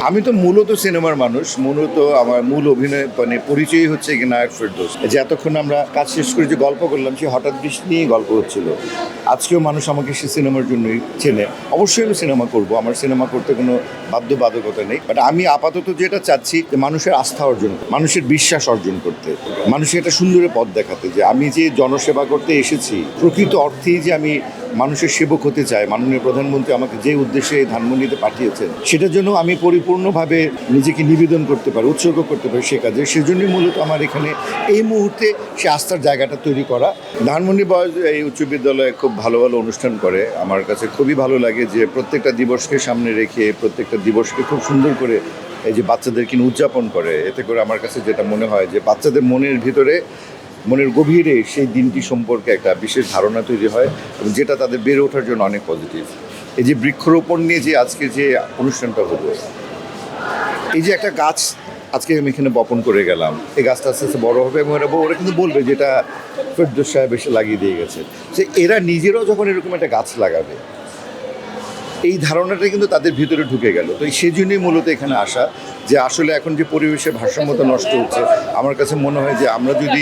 আমি তো মূলত সিনেমার মানুষ, মূলত আমার মূল অভিনয় মানে পরিচয়ই হচ্ছে কি নায়ক ফেরদৌস। যে এতক্ষণ আমরা কাজ শেষ করে যে গল্প করলাম সে হঠাৎ বৃষ্টি নিয়েই গল্প হচ্ছিল। আজকেও মানুষ আমাকে সে সিনেমার জন্যই চেনে। অবশ্যই আমি সিনেমা করব, আমার সিনেমা করতে কোনো বাধ্যবাধকতা নেই, বাট আমি আপাতত যেটা চাচ্ছি যে মানুষের আস্থা অর্জন, মানুষের বিশ্বাস অর্জন করতে, মানুষের একটা সুন্দর পথ দেখাতে, যে আমি যে জনসেবা করতে এসেছি প্রকৃত অর্থেই যে আমি মানুষের সেবক হতে চাই। মাননীয় প্রধানমন্ত্রী আমাকে যে উদ্দেশ্যে ধানমন্ডিতে পাঠিয়েছেন সেটার জন্য আমি পরিপূর্ণভাবে নিজেকে নিবেদন করতে পারি, উৎসর্গ করতে পারি সে কাজে। সেজন্যই মূলত আমার এখানে এই মুহূর্তে সে আস্থার জায়গাটা তৈরি করা। ধানমন্ডি বয়েজ এই উচ্চ বিদ্যালয়ে খুব ভালো ভালো অনুষ্ঠান করে। আমার কাছে খুবই ভালো লাগে যে প্রত্যেকটা দিবসকে সামনে রেখে প্রত্যেকটা দিবসকে খুব সুন্দর করে এই যে বাচ্চাদেরকে উদযাপন করে। এতে করে আমার কাছে যেটা মনে হয় যে বাচ্চাদের মনের ভিতরে, মনের গভীরে সেই দিনটি সম্পর্কে একটা বিশেষ ধারণা তৈরি হয় এবং যেটা তাদের বেড়ে ওঠার জন্য অনেক পজিটিভ। এই যে বৃক্ষরোপণ নিয়ে যে আজকে যে অনুষ্ঠানটা হলো, এই যে একটা গাছ আজকে আমি এখানে বপন করে গেলাম, এই গাছটা আস্তে আস্তে বড়ো হবে এবং ওরা কিন্তু বলবে যেটা ফেরদৌস সাহেব এসে লাগিয়ে দিয়ে গেছে। যে এরা নিজেরাও যখন এরকম একটা গাছ লাগাবে, এই ধারণাটা কিন্তু তাদের ভিতরে ঢুকে গেল। তো সেজন্যই মূলত এখানে আসা, যে আসলে এখন যে পরিবেশের ভারসাম্যতা নষ্ট হচ্ছে, আমার কাছে মনে হয় যে আমরা যদি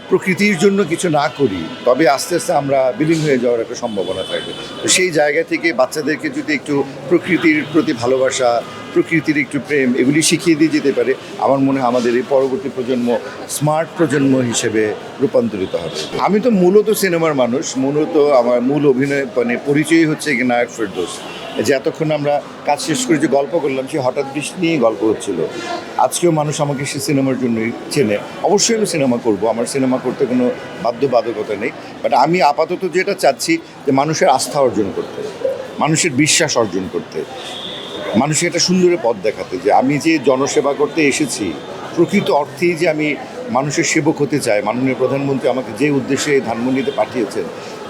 প্রকৃতির জন্য কিছু না করি তবে আস্তে আস্তে আমরা বিলীন হয়ে যাওয়ার একটা সম্ভাবনা থাকবে। তো সেই জায়গা থেকে বাচ্চাদেরকে যদি একটু প্রকৃতির প্রতি ভালোবাসা, প্রকৃতির একটু প্রেম এগুলি শিখিয়ে দিয়ে যেতে পারে, আমার মনে হয় আমাদের এই পরবর্তী প্রজন্ম স্মার্ট প্রজন্ম হিসেবে রূপান্তরিত হবে। আমি তো মূলত সিনেমার মানুষ, মূলত আমার মূল অভিনয় মানে পরিচয়ই হচ্ছে কি নায়ক ফেরদৌস। যে এতক্ষণ আমরা কাজ শেষ করে যে গল্প করলাম সে হঠাৎ বৃষ্টি নিয়েই গল্প হচ্ছিল। আজকেও মানুষ আমাকে সে সিনেমার জন্যই চেনে। অবশ্যই আমি সিনেমা করব, আমার সিনেমা করতে কোনো বাধ্যবাধকতা নেই, বাট আমি আপাতত যেটা চাচ্ছি যে মানুষের আস্থা অর্জন করতে, মানুষের বিশ্বাস অর্জন করতে, মানুষের একটা সুন্দর পথ দেখাতে, যে আমি যে জনসেবা করতে এসেছি প্রকৃত অর্থেই যে আমি মানুষের সেবক হতে চাই। মাননীয় প্রধানমন্ত্রী আমাকে যে উদ্দেশ্যে ধানমন্ডিতে পাঠিয়েছেন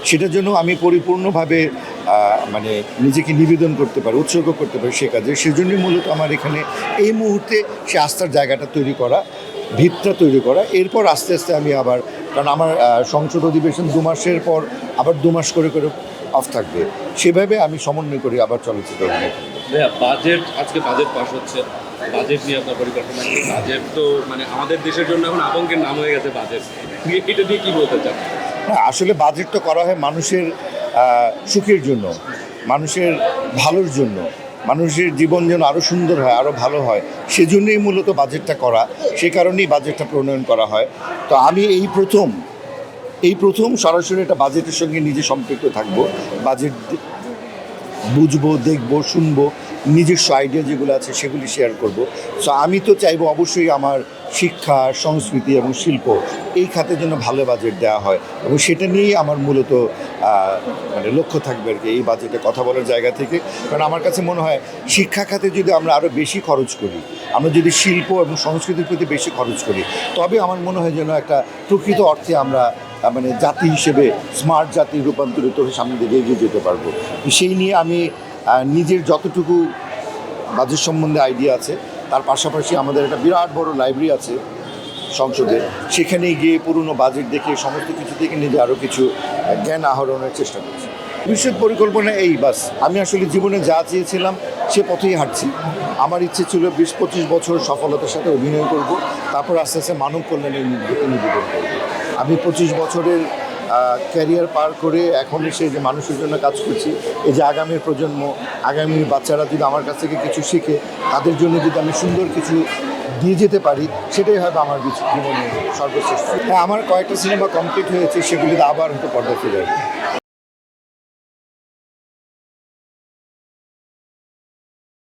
সেটার জন্য আমি পরিপূর্ণভাবে মানে নিজেকে নিবেদন করতে পারি, উৎসর্গ করতে পারি সে কাজে। সেজন্যই মূলত আমার এখানে এই মুহূর্তে সে আস্থার জায়গাটা তৈরি করা, ভিতটা তৈরি করা। এরপর আস্তে আস্তে আমি আবার, কারণ আমার সংসদ অধিবেশন 2 মাসের পর আবার 2 মাস করে করে অফ থাকবে, সেভাবে আমি সমন্বয় করি আবার চলচ্চিত্র অভিনয় করব। বাজেট, আজকে বাজেট পাস হচ্ছে, বাজেট নিয়ে আপনার পরিকল্পনা কি? বাজেট তো মানে আমাদের দেশের জন্য এখন আতঙ্কের নাম হয়ে গেছে বাজেট, এটা দিয়ে কী বলতে চান? না, আসলে বাজেট তো করা হয় মানুষের সুখের জন্য, মানুষের ভালোর জন্য, মানুষের জীবন যেন আরও সুন্দর হয়, আরও ভালো হয়, সেজন্যই মূলত বাজেটটা করা। সে কারণেই বাজেটটা প্রণয়ন করা হয়। তো আমি এই প্রথম সরাসরি একটা বাজেটের সঙ্গে নিজে সম্পৃক্ত থাকবো। বাজেট বুঝবো, দেখবো, শুনবো, নিজস্ব আইডিয়া যেগুলো আছে সেগুলি শেয়ার করব। সো আমি তো চাইবো অবশ্যই আমার শিক্ষা, সংস্কৃতি এবং শিল্প এই খাতের জন্য ভালো বাজেট দেওয়া হয় এবং সেটা নিয়েই আমার মূলত মানে লক্ষ্য থাকবে আর কি এই বাজেটে কথা বলার জায়গা থেকে। কারণ আমার কাছে মনে হয় শিক্ষা খাতে যদি আমরা আরও বেশি খরচ করি, আমরা যদি শিল্প এবং সংস্কৃতির প্রতি বেশি খরচ করি, তবে আমার মনে হয় যেন একটা প্রকৃত অর্থে আমরা মানে জাতি হিসেবে স্মার্ট জাতি রূপান্তরিত হয়ে সামনের দিকে এগিয়ে যেতে পারবো। সেই নিয়ে আমি নিজের যতটুকু বাজেট সম্বন্ধে আইডিয়া আছে, তার পাশাপাশি আমাদের একটা বিরাট বড় লাইব্রেরি আছে সংসদে, সেখানে গিয়ে পুরনো বাজেট দেখে সমস্ত কিছু থেকে নিজে আরও কিছু জ্ঞান আহরণের চেষ্টা করছি। ভবিষ্যৎ পরিকল্পনা এই বাস, আমি আসলে জীবনে যা চেয়েছিলাম সে পথেই হাঁটছি। আমার ইচ্ছে ছিল 20-25 বছর সফলতার সাথে অভিনয় করব, তারপর আস্তে আস্তে মানব কল্যাণের নিবেদন করব। আমি 25 বছরের ক্যারিয়ার পার করে এখন এসে যে মানুষের জন্য কাজ করছি, এই যে আগামীর প্রজন্ম, আগামীর বাচ্চারা যদি আমার কাছ থেকে কিছু শিখে, তাদের জন্য যদি আমি সুন্দর কিছু দিয়ে যেতে পারি, সেটাই হবে আমার জীবনের সর্বশ্রেষ্ঠ। হ্যাঁ, আমার কয়েকটা সিনেমা কমপ্লিট হয়েছে, সেগুলিতে আবার হয়তো পর্দা ফিরে আসবে।